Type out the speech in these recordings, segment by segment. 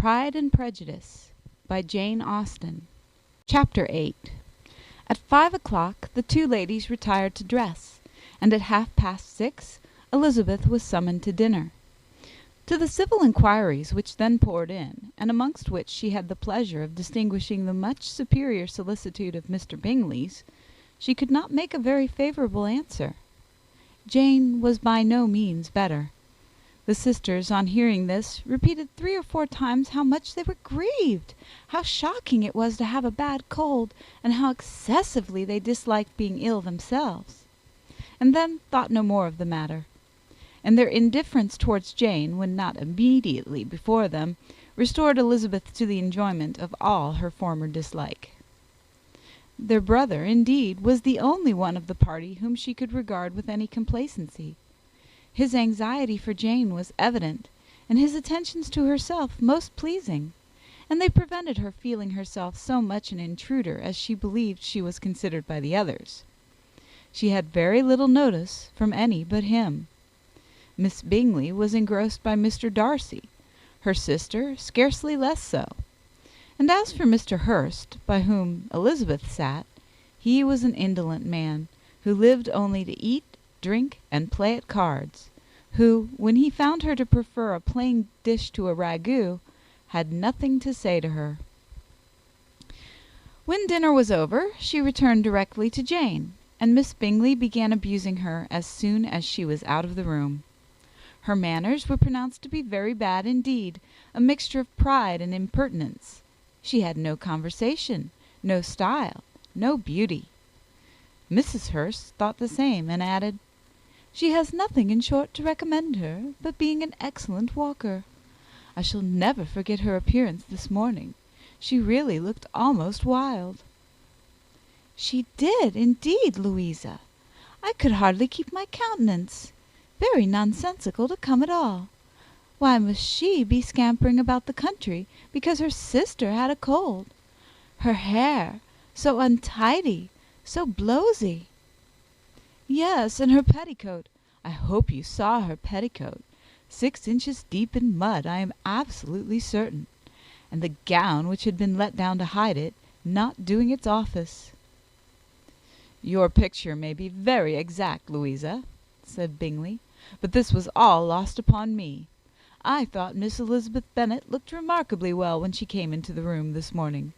Pride and Prejudice by Jane Austen. Chapter 8. At 5 o'clock the two ladies retired to dress, and at 6:30 Elizabeth was summoned to dinner. To the civil inquiries which then poured in, and amongst which she had the pleasure of distinguishing the much superior solicitude of Mr. Bingley's, she could not make a very favourable answer. Jane was by no means better. The sisters, on hearing this, repeated 3 or 4 times how much they were grieved, how shocking it was to have a bad cold, and how excessively they disliked being ill themselves, and then thought no more of the matter; and their indifference towards Jane, when not immediately before them, restored Elizabeth to the enjoyment of all her former dislike. Their brother, indeed, was the only one of the party whom she could regard with any complacency. His anxiety for Jane was evident, and his attentions to herself most pleasing, and they prevented her feeling herself so much an intruder as she believed she was considered by the others. She had very little notice from any but him. Miss Bingley was engrossed by Mr. Darcy, her sister scarcely less so; and as for Mr. Hurst, by whom Elizabeth sat, he was an indolent man, who lived only to eat, drink, and play at cards, who, when he found her to prefer a plain dish to a ragout, had nothing to say to her. When dinner was over, she returned directly to Jane, and Miss Bingley began abusing her as soon as she was out of the room. Her manners were pronounced to be very bad indeed, a mixture of pride and impertinence. She had no conversation, no style, no beauty. Mrs. Hurst thought the same, and added, "She has nothing, in short, to recommend her, but being an excellent walker. I shall never forget her appearance this morning. She really looked almost wild." "She did, indeed, Louisa. I could hardly keep my countenance. Very nonsensical to come at all. Why must she be scampering about the country because her sister had a cold? Her hair, so untidy, so blowsy! Yes, and her petticoat. I hope you saw her petticoat. 6 inches deep in mud, I am absolutely certain, and the gown which had been let down to hide it, not doing its office." "Your picture may be very exact, Louisa," said Bingley, "but this was all lost upon me. I thought Miss Elizabeth Bennet looked remarkably well when she came into the room this morning.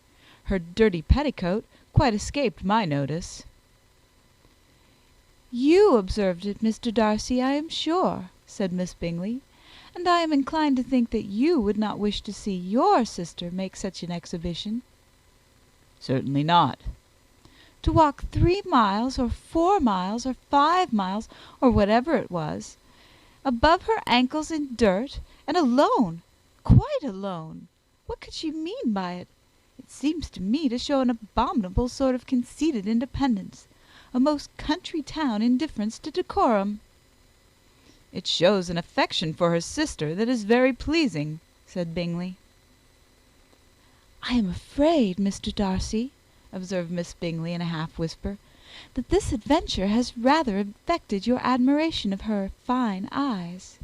Her dirty petticoat quite escaped my notice." "You observed it, Mr. Darcy, I am sure," said Miss Bingley, "and I am inclined to think that you would not wish to see your sister make such an exhibition." "Certainly not." "To walk 3 miles, or 4 miles, or 5 miles, or whatever it was, above her ankles in dirt, and alone, quite alone! What could she mean by it? It seems to me to show an abominable sort of conceited independence, a most country town indifference to decorum." "It shows an affection for her sister that is very pleasing," said Bingley. "I am afraid, Mr. Darcy," observed Miss Bingley in a half whisper, "that this adventure has rather affected your admiration of her fine eyes."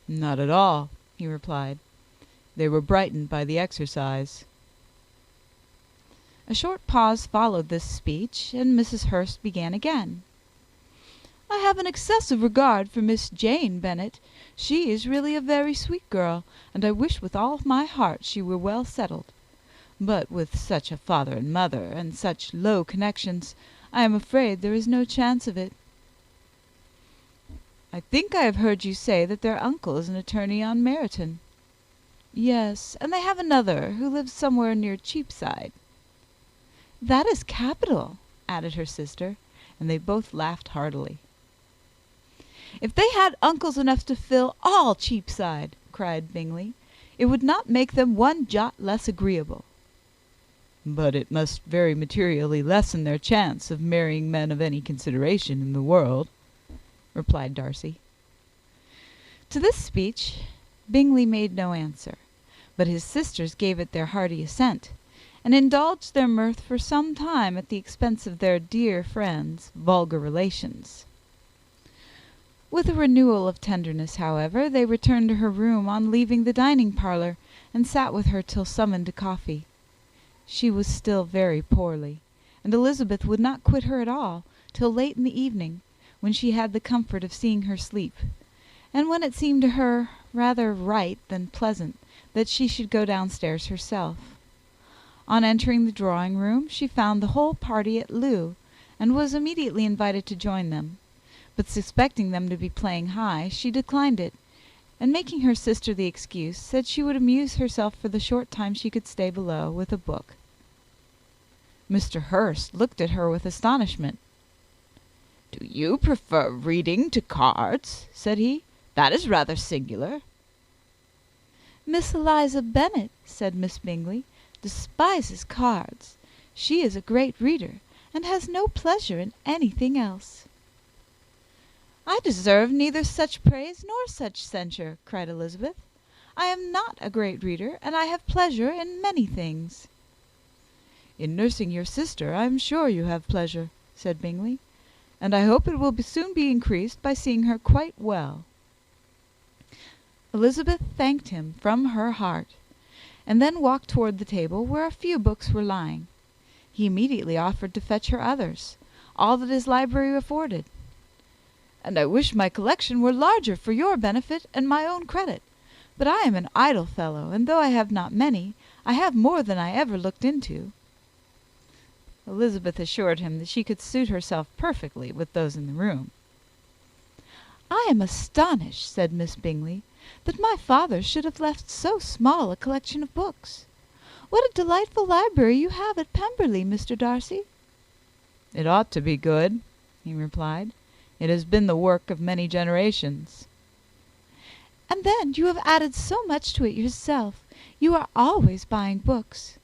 "Not at all," he replied. "They were brightened by the exercise." A short pause followed this speech, and Mrs. Hurst began again. "I have an excessive regard for Miss Jane Bennet. She is really a very sweet girl, and I wish with all my heart she were well settled. But with such a father and mother, and such low connections, I am afraid there is no chance of it." "I think I have heard you say that their uncle is an attorney on Meryton." "Yes, and they have another, who lives somewhere near Cheapside." "That is capital," added her sister, and they both laughed heartily. "If they had uncles enough to fill all Cheapside," cried Bingley, "it would not make them one jot less agreeable." "But it must very materially lessen their chance of marrying men of any consideration in the world," replied Darcy. To this speech Bingley made no answer, but his sisters gave it their hearty assent, and indulged their mirth for some time at the expense of their dear friend's vulgar relations. With a renewal of tenderness, however, they returned to her room on leaving the dining parlour, and sat with her till summoned to coffee. She was still very poorly, and Elizabeth would not quit her at all till late in the evening, when she had the comfort of seeing her sleep, and when it seemed to her rather right than pleasant that she should go downstairs herself. On entering the drawing-room she found the whole party at loo, and was immediately invited to join them, but suspecting them to be playing high, she declined it, and making her sister the excuse, said she would amuse herself for the short time she could stay below with a book. Mr. Hurst looked at her with astonishment. "Do you prefer reading to cards?" said he. "That is rather singular." "Miss Eliza Bennet," said Miss Bingley, "despises cards. She is a great reader, and has no pleasure in anything else." "I deserve neither such praise nor such censure," cried Elizabeth. "I am not a great reader, and I have pleasure in many things." "In nursing your sister, I am sure you have pleasure," said Bingley, "and I hope it will soon be increased by seeing her quite well." Elizabeth thanked him from her heart, and then walked toward the table where a few books were lying. He immediately offered to fetch her others, all that his library afforded. "And I wish my collection were larger for your benefit and my own credit. But I am an idle fellow, and though I have not many, I have more than I ever looked into." Elizabeth assured him that she could suit herself perfectly with those in the room. "I am astonished," said Miss Bingley, "that my father should have left so small a collection of books. What a delightful library you have at Pemberley, Mr. Darcy!" "It ought to be good," he replied. "It has been the work of many generations." "And then you have added so much to it yourself. You are always buying books."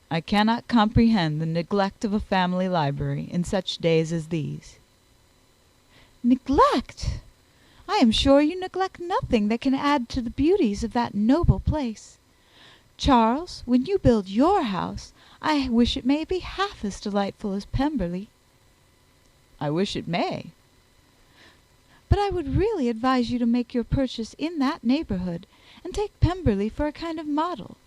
"I cannot comprehend the neglect of a family library in such days as these." "Neglect! I am sure you neglect nothing that can add to the beauties of that noble place. Charles, when you build your house, I wish it may be half as delightful as Pemberley." "I wish it may." "But I would really advise you to make your purchase in that neighborhood, and take Pemberley for a kind of model.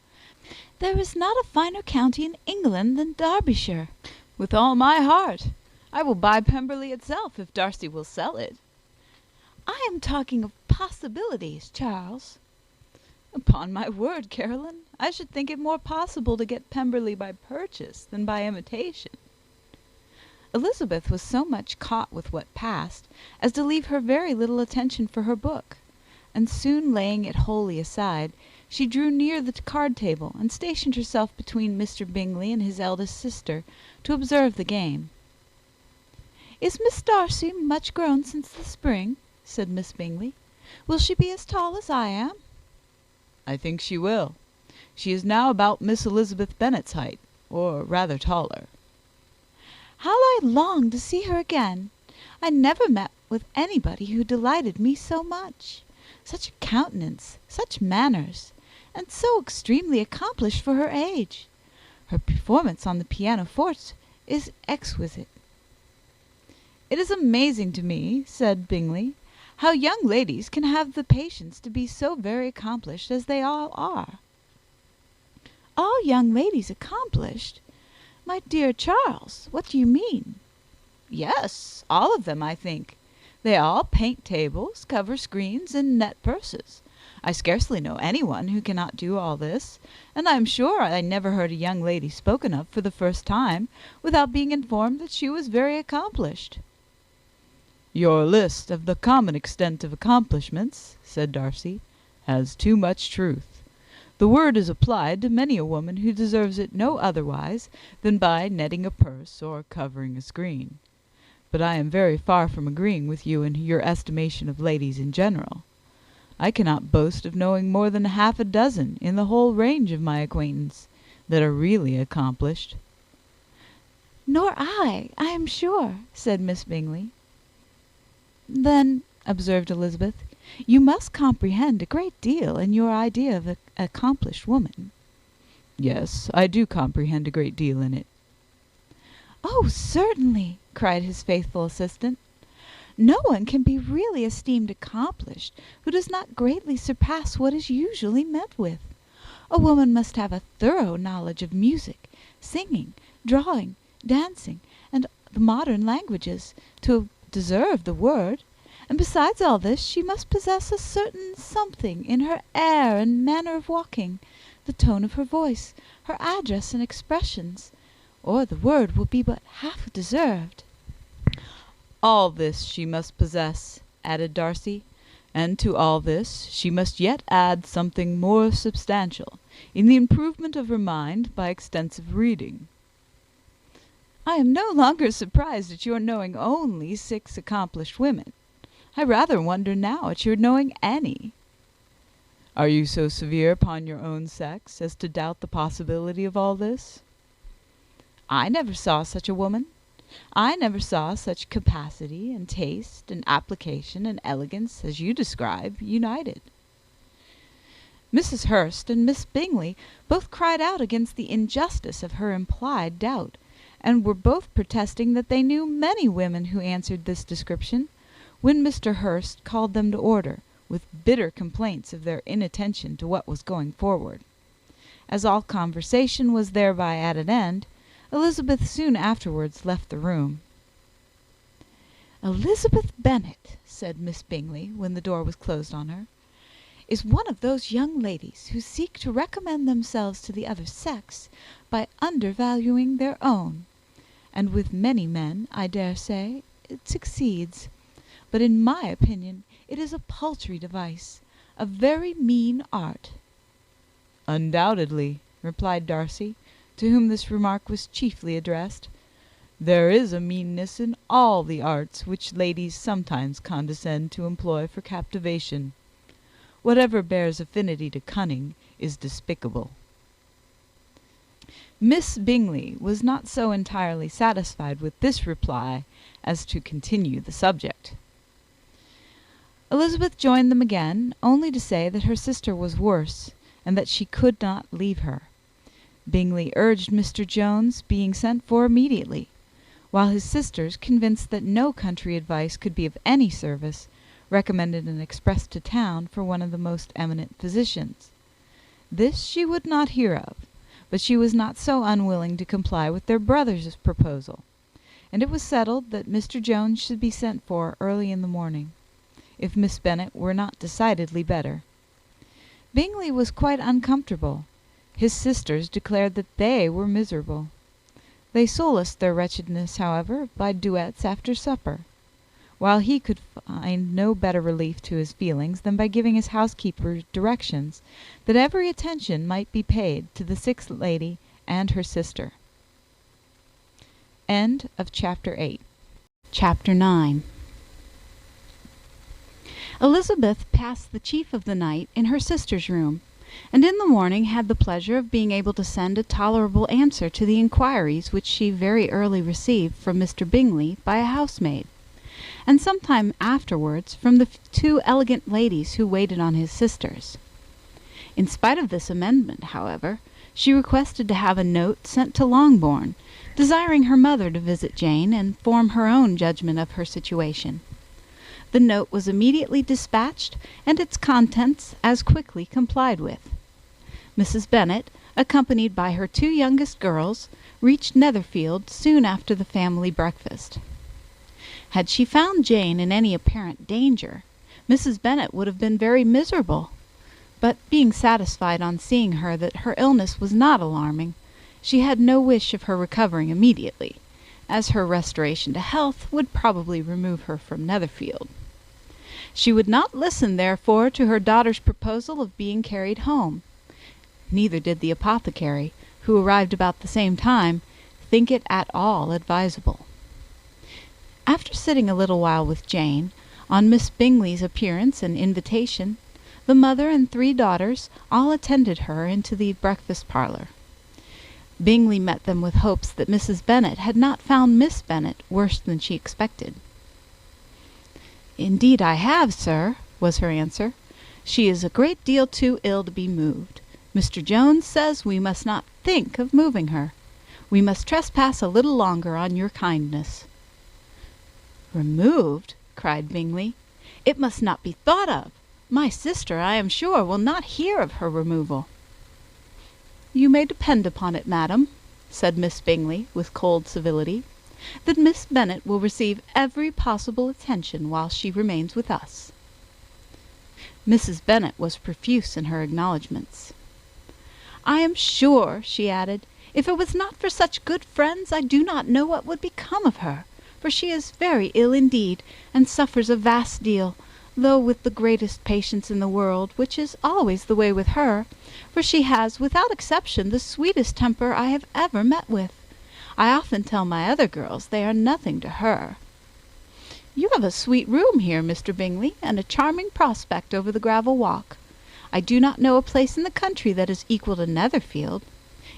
There is not a finer county in England than Derbyshire." "With all my heart. I will buy Pemberley itself, if Darcy will sell it." "I am talking of possibilities, Charles." "Upon my word, Caroline, I should think it more possible to get Pemberley by purchase than by imitation." Elizabeth was so much caught with what passed as to leave her very little attention for her book, and soon laying it wholly aside, she drew near the card table, and stationed herself between Mr. Bingley and his eldest sister, to observe the game. "Is Miss Darcy much grown since the spring?" said Miss Bingley. "Will she be as tall as I am?" "I think she will. She is now about Miss Elizabeth Bennet's height, or rather taller." "How I long to see her again! I never met with anybody who delighted me so much. Such a countenance, such manners, and so extremely accomplished for her age. Her performance on the pianoforte is exquisite." "It is amazing to me," said Bingley, "how young ladies can have the patience to be so very accomplished as they all are." "All young ladies accomplished? My dear Charles, what do you mean?" "Yes, all of them, I think. They all paint tables, cover screens, and net purses. I scarcely know anyone who cannot do all this, and I am sure I never heard a young lady spoken of for the first time without being informed that she was very accomplished." "Your list of the common extent of accomplishments," said Darcy, "has too much truth. The word is applied to many a woman who deserves it no otherwise than by netting a purse or covering a screen. But I am very far from agreeing with you in your estimation of ladies in general. I cannot boast of knowing more than half a dozen in the whole range of my acquaintance that are really accomplished." "Nor I am sure," said Miss Bingley. "Then," observed Elizabeth, "you must comprehend a great deal in your idea of an accomplished woman." "Yes, I do comprehend a great deal in it." "Oh, certainly," cried his faithful assistant. "No one can be really esteemed accomplished who does not greatly surpass what is usually met with. A woman must have a thorough knowledge of music, singing, drawing, dancing, and the modern languages, to deserve the word; and besides all this, she must possess a certain something in her air and manner of walking, the tone of her voice, her address and expressions, or the word will be but half deserved." "All this she must possess," added Darcy, "and to all this she must yet add something more substantial, in the improvement of her mind by extensive reading." "I am no longer surprised at your knowing only 6 accomplished women. I rather wonder now at your knowing any." "Are you so severe upon your own sex as to doubt the possibility of all this?" "I never saw such a woman. I never saw such capacity, and taste, and application, and elegance, as you describe, united." Mrs. Hurst and Miss Bingley both cried out against the injustice of her implied doubt, and were both protesting that they knew many women who answered this description, when Mr. Hurst called them to order, with bitter complaints of their inattention to what was going forward. As all conversation was thereby at an end, Elizabeth soon afterwards left the room. "Elizabeth Bennet," said Miss Bingley, when the door was closed on her, "is one of those young ladies who seek to recommend themselves to the other sex by undervaluing their own; and with many men, I dare say, it succeeds; but in my opinion it is a paltry device, a very mean art." "Undoubtedly," replied Darcy, to whom this remark was chiefly addressed. "There is a meanness in all the arts which ladies sometimes condescend to employ for captivation. Whatever bears affinity to cunning is despicable." Miss Bingley was not so entirely satisfied with this reply as to continue the subject. Elizabeth joined them again, only to say that her sister was worse, and that she could not leave her. Bingley urged Mr. Jones being sent for immediately, while his sisters, convinced that no country advice could be of any service, recommended an express to town for one of the most eminent physicians. This she would not hear of, but she was not so unwilling to comply with their brother's proposal, and it was settled that Mr. Jones should be sent for early in the morning, if Miss Bennet were not decidedly better. Bingley was quite uncomfortable. His sisters declared that they were miserable. They solaced their wretchedness, however, by duets after supper, while he could find no better relief to his feelings than by giving his housekeeper directions that every attention might be paid to the sick lady and her sister. End of Chapter 8. Chapter 9. Elizabeth passed the chief of the night in her sister's room, and in the morning had the pleasure of being able to send a tolerable answer to the inquiries which she very early received from Mr. Bingley by a housemaid, and some time afterwards from the 2 elegant ladies who waited on his sisters. In spite of this amendment, however, she requested to have a note sent to Longbourn, desiring her mother to visit Jane and form her own judgment of her situation. The note was immediately dispatched, and its contents as quickly complied with. Mrs. Bennet, accompanied by her 2 youngest girls, reached Netherfield soon after the family breakfast. Had she found Jane in any apparent danger, Mrs. Bennet would have been very miserable; but being satisfied on seeing her that her illness was not alarming, she had no wish of her recovering immediately, as her restoration to health would probably remove her from Netherfield. She would not listen, therefore, to her daughter's proposal of being carried home. Neither did the apothecary, who arrived about the same time, think it at all advisable. After sitting a little while with Jane, on Miss Bingley's appearance and invitation, the mother and 3 daughters all attended her into the breakfast parlour. Bingley met them with hopes that Mrs. Bennet had not found Miss Bennet worse than she expected. "Indeed I have, sir," was her answer. "She is a great deal too ill to be moved. Mr. Jones says we must not think of moving her. We must trespass a little longer on your kindness." "Removed!" cried Bingley. "It must not be thought of. My sister, I am sure, will not hear of her removal." You may depend upon it, madam," said Miss Bingley, with cold civility, "that Miss Bennet will receive every possible attention while she remains with us." Mrs. Bennet was profuse in her acknowledgments. "I am sure," she added, "if it was not for such good friends, I do not know what would become of her, for she is very ill indeed, and suffers a vast deal, though with the greatest patience in the world, which is always the way with her, for she has, without exception, the sweetest temper I have ever met with. I often tell my other girls they are nothing to her. You have a sweet room here, Mr. Bingley, and a charming prospect over the gravel walk. I do not know a place in the country that is equal to Netherfield.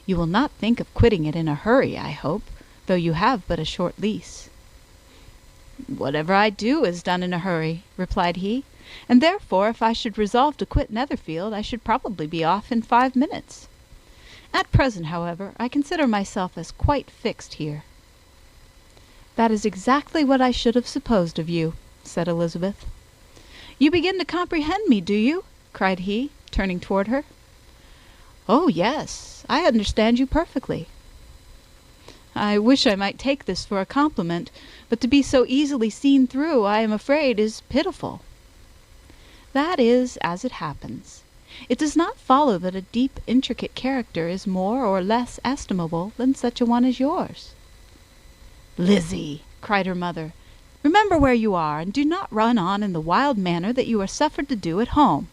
You will not think of quitting it in a hurry, I hope, though you have but a short lease." "Whatever I do is done in a hurry," replied he, "and therefore if I should resolve to quit Netherfield, I should probably be off in 5 minutes. At present, however, I consider myself as quite fixed here." "That is exactly what I should have supposed of you," said Elizabeth. "You begin to comprehend me, do you?" cried he, turning toward her. "Oh, yes, I understand you perfectly." "I wish I might take this for a compliment, but to be so easily seen through, I am afraid, is pitiful." "That is as it happens. It does not follow that a deep, intricate character is more or less estimable than such a one as yours." "Lizzy," cried her mother, "remember where you are, and do not run on in the wild manner that you are suffered to do at home."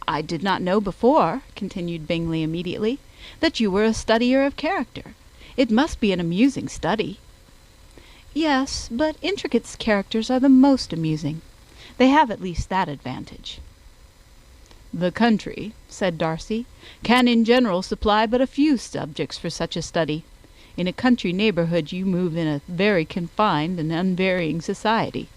"I did not know before," continued Bingley immediately, "that you were a studier of character. It must be an amusing study." "Yes, but intricate characters are the most amusing. They have at least that advantage." "The country," said Darcy, "can in general supply but a few subjects for such a study. In a country neighbourhood you move in a very confined and unvarying society."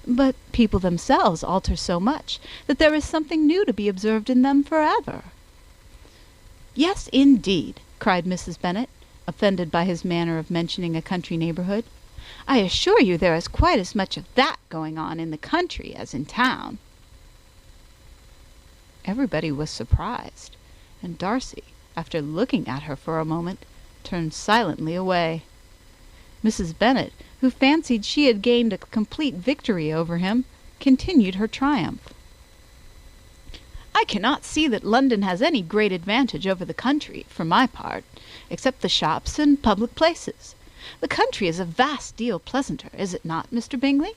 "But people themselves alter so much, that there is something new to be observed in them forever." "Yes, indeed," cried Mrs. Bennet, offended by his manner of mentioning a country neighbourhood. "I assure you there is quite as much of that going on in the country as in town." Everybody was surprised, and Darcy, after looking at her for a moment, turned silently away. Mrs. Bennet, who fancied she had gained a complete victory over him, continued her triumph. "I cannot see that London has any great advantage over the country, for my part, except the shops and public places. The country is a vast deal pleasanter, is it not, Mr. Bingley?"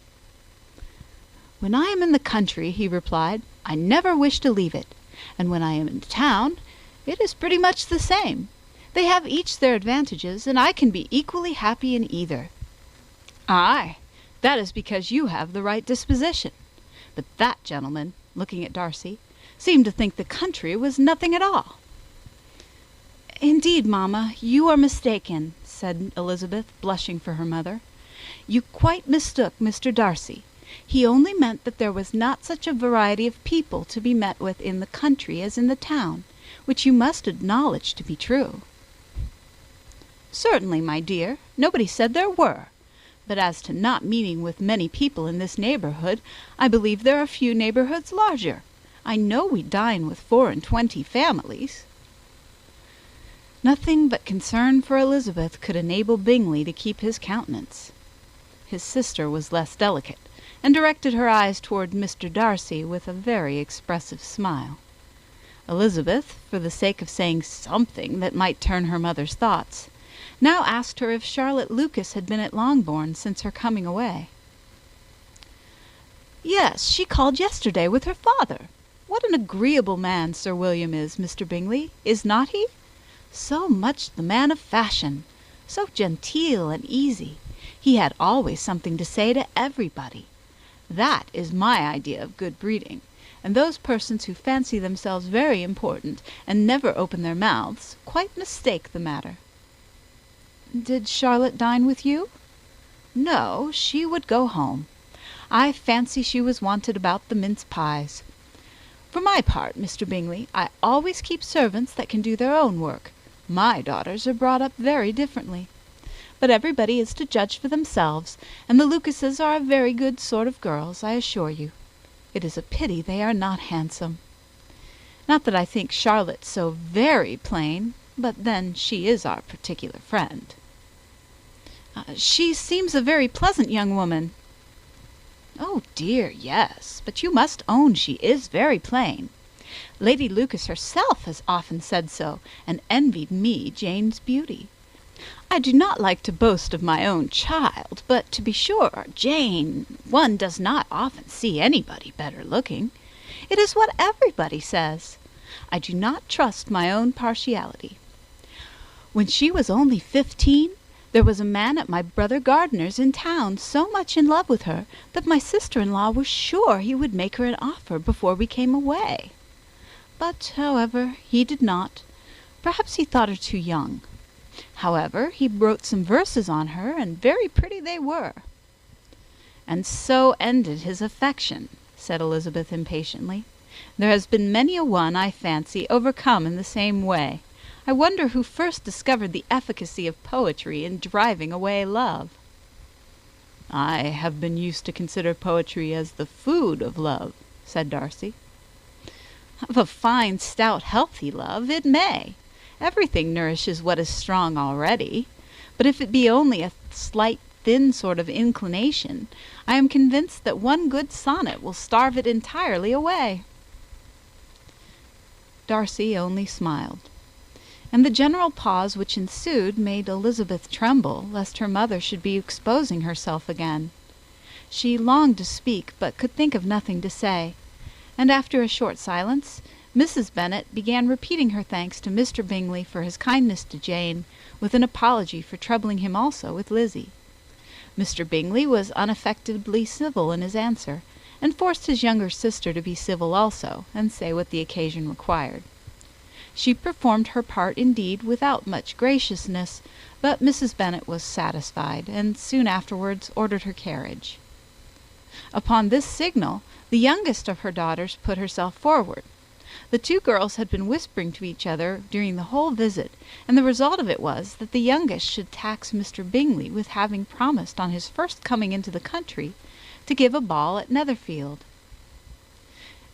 "When I am in the country," he replied, "I never wish to leave it, and when I am in town, it is pretty much the same. They have each their advantages, and I can be equally happy in either." "Aye, that is because you have the right disposition. But that gentleman," looking at Darcy, "seemed to think the country was nothing at all." "Indeed, mamma, you are mistaken," said Elizabeth, blushing for her mother. "You quite mistook Mr. Darcy. He only meant that there was not such a variety of people to be met with in the country as in the town, which you must acknowledge to be true." "Certainly, my dear, nobody said there were. But as to not meeting with many people in this neighbourhood, I believe there are few neighbourhoods larger. I know we dine with 24 families." Nothing but concern for Elizabeth could enable Bingley to keep his countenance. His sister was less delicate, and directed her eyes toward Mr. Darcy with a very expressive smile. Elizabeth, for the sake of saying something that might turn her mother's thoughts, now asked her if Charlotte Lucas had been at Longbourn since her coming away. "Yes, she called yesterday with her father. What an agreeable man Sir William is, Mr. Bingley, is not he? So much the man of fashion, so genteel and easy. He had always something to say to everybody. That is my idea of good breeding, and those persons who fancy themselves very important and never open their mouths quite mistake the matter." "Did Charlotte dine with you?" "No, she would go home. I fancy she was wanted about the mince pies. For my part, Mr. Bingley, I always keep servants that can do their own work. My daughters are brought up very differently. But everybody is to judge for themselves, and the Lucases are a very good sort of girls, I assure you. It is a pity they are not handsome." Not that I think Charlotte so very plain, but then she is our particular friend." "She seems a very pleasant young woman." "Oh dear, yes, but you must own she is very plain. Lady Lucas herself has often said so, and envied me Jane's beauty. I do not like to boast of my own child, but to be sure, Jane, one does not often see anybody better looking. It is what everybody says. I do not trust my own partiality. When she was only 15, there was a man at my brother Gardiner's in town so much in love with her that my sister-in-law was sure he would make her an offer before we came away. But, however, he did not. Perhaps he thought her too young. However, he wrote some verses on her, and very pretty they were." "And so ended his affection," said Elizabeth impatiently. "There has been many a one, I fancy, overcome in the same way. I wonder who first discovered the efficacy of poetry in driving away love." "I have been used to consider poetry as the food of love," said Darcy. "Of a fine, stout, healthy love, it may. Everything nourishes what is strong already. But if it be only a slight, thin sort of inclination, I am convinced that one good sonnet will starve it entirely away." Darcy only smiled, and the general pause which ensued made Elizabeth tremble lest her mother should be exposing herself again. She longed to speak, but could think of nothing to say, and after a short silence Mrs. Bennet began repeating her thanks to Mr. Bingley for his kindness to Jane, with an apology for troubling him also with Lizzie. Mr. Bingley was unaffectedly civil in his answer, and forced his younger sister to be civil also, and say what the occasion required. She performed her part indeed without much graciousness, but Mrs. Bennet was satisfied, and soon afterwards ordered her carriage. Upon this signal, the youngest of her daughters put herself forward. The two girls had been whispering to each other during the whole visit, and the result of it was that the youngest should tax Mr. Bingley with having promised on his first coming into the country to give a ball at Netherfield.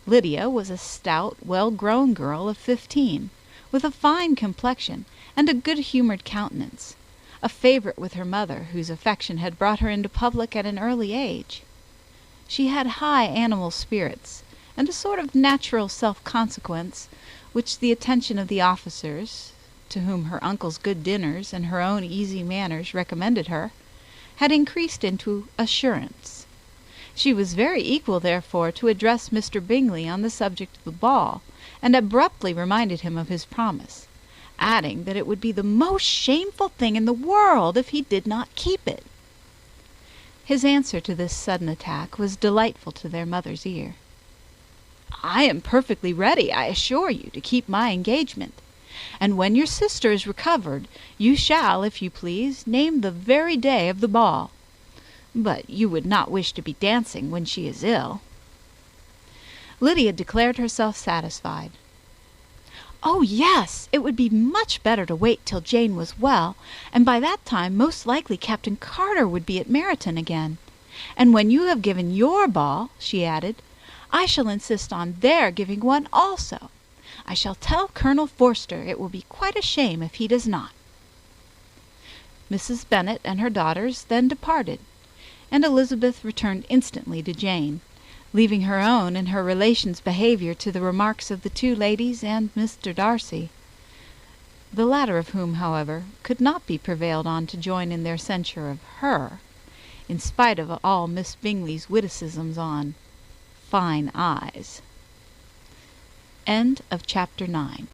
Lydia was a stout, well-grown girl of 15, with a fine complexion and a good-humoured countenance, a favourite with her mother, whose affection had brought her into public at an early age. She had high animal spirits, and a sort of natural self-consequence, which the attention of the officers, to whom her uncle's good dinners and her own easy manners recommended her, had increased into assurance. She was very equal, therefore, to address Mr. Bingley on the subject of the ball, and abruptly reminded him of his promise, adding that it would be the most shameful thing in the world if he did not keep it. His answer to this sudden attack was delightful to their mother's ear. "I am perfectly ready, I assure you, to keep my engagement, and when your sister is recovered, you shall, if you please, name the very day of the ball. But you would not wish to be dancing when she is ill." Lydia declared herself satisfied. "Oh, yes, it would be much better to wait till Jane was well, and by that time most likely Captain Carter would be at Meryton again. And when you have given your ball," she added, "I shall insist on their giving one also. I shall tell Colonel Forster it will be quite a shame if he does not." Mrs. Bennet and her daughters then departed, and Elizabeth returned instantly to Jane, leaving her own and her relations' behaviour to the remarks of the two ladies and Mr. Darcy, the latter of whom, however, could not be prevailed on to join in their censure of her, in spite of all Miss Bingley's witticisms on fine eyes. End of chapter 9.